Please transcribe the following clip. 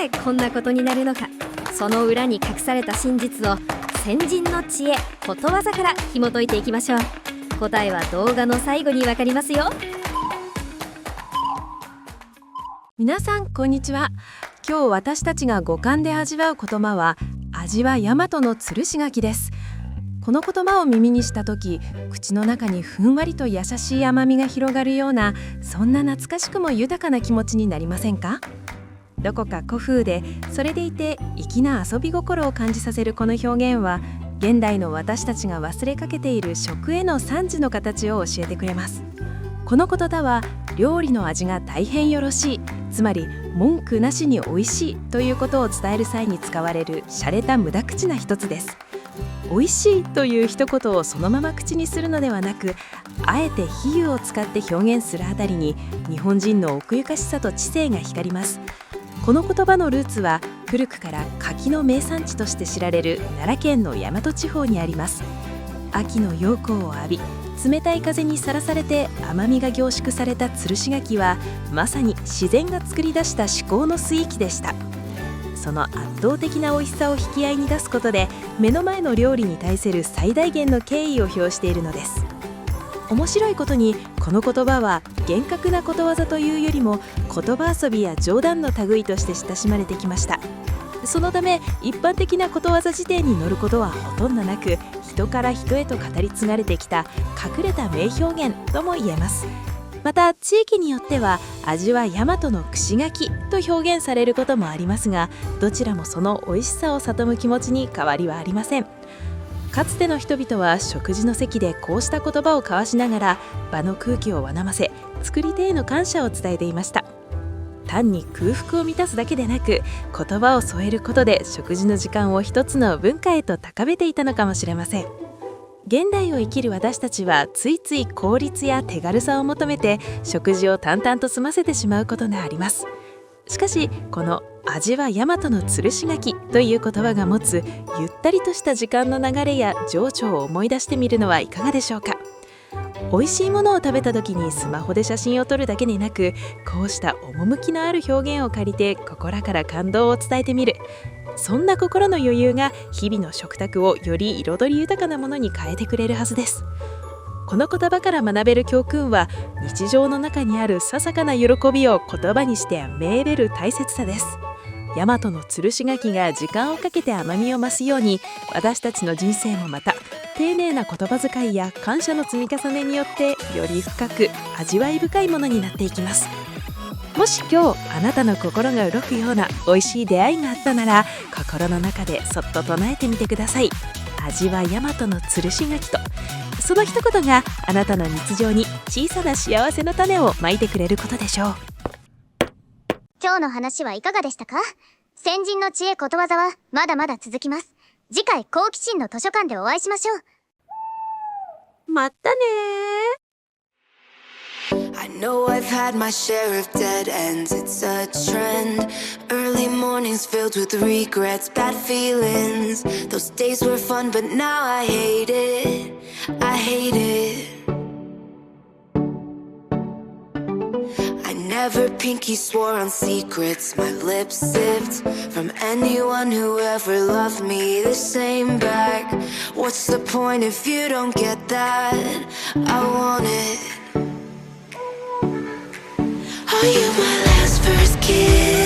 ぜこんなことになるのか、その裏に隠された真実を先人の知恵ことわざから紐解いていきましょう。答えは動画の最後にわかりますよ。皆さんこんにちは。今日私たちが五感で味わう言葉は味は大和のつるし柿です。この言葉を耳にした時、口の中にふんわりと優しい甘みが広がるような、そんな懐かしくも豊かな気持ちになりませんか？どこか古風で、それでいて粋な遊び心を感じさせるこの表現は、現代の私たちが忘れかけている食への賛辞の形を教えてくれます。この言葉は料理の味が大変よろしい、つまり文句なしに美味しいということを伝える際に使われる洒落た無駄口な一つです。美味しいという一言をそのまま口にするのではなく、あえて比喩を使って表現するあたりに日本人の奥ゆかしさと知性が光ります。この言葉のルーツは古くから柿の名産地として知られる奈良県の大和地方にあります。秋の陽光を浴び、冷たい風にさらされて甘みが凝縮されたつるし柿は、まさに自然が作り出した至高の水域でした。その圧倒的な美味しさを引き合いに出すことで、目の前の料理に対する最大限の敬意を表しているのです。面白いことに、この言葉は厳格なことわざというよりも言葉遊びや冗談の類として親しまれてきました。そのため一般的なことわざ辞典に載ることはほとんどなく、人から人へと語り継がれてきた隠れた名表現とも言えます。また地域によっては味は大和の串柿と表現されることもありますが、どちらもその美味しさを諭む気持ちに変わりはありません。かつての人々は食事の席でこうした言葉を交わしながら、場の空気をわなませ、作り手への感謝を伝えていました。単に空腹を満たすだけでなく、言葉を添えることで食事の時間を一つの文化へと高めていたのかもしれません。現代を生きる私たちはついつい効率や手軽さを求めて食事を淡々と済ませてしまうことがあります。しかしこの味は大和のつるし柿という言葉が持つゆったりとした時間の流れや情緒を思い出してみるのはいかがでしょうか。美味しいものを食べた時にスマホで写真を撮るだけでなく、こうした趣のある表現を借りて心から感動を伝えてみる、そんな心の余裕が日々の食卓をより彩り豊かなものに変えてくれるはずです。この言葉から学べる教訓は、日常の中にあるささかな喜びを言葉にして銘べる大切さです。大和のつるし柿が時間をかけて甘みを増すように、私たちの人生もまた丁寧な言葉遣いや感謝の積み重ねによってより深く味わい深いものになっていきます。もし今日あなたの心が動くような美味しい出会いがあったなら、心の中でそっと唱えてみてください。味は大和のつるし柿と。その一言があなたの日常に小さな幸せの種をまいてくれることでしょう。今日の話はいかがでしたか？先人の知恵ことわざはまだまだ続きます。次回好奇心の図書館でお会いしましょう。またね。I know I've had my share of dead ends, it's a trend. Early mornings filled with regrets, bad feelings. Those days were fun, but now I hate it, I hate it. I never pinky swore on secrets, my lips sipped from anyone who ever loved me the same back. What's the point if you don't get that? I want it. Are you my last first kiss?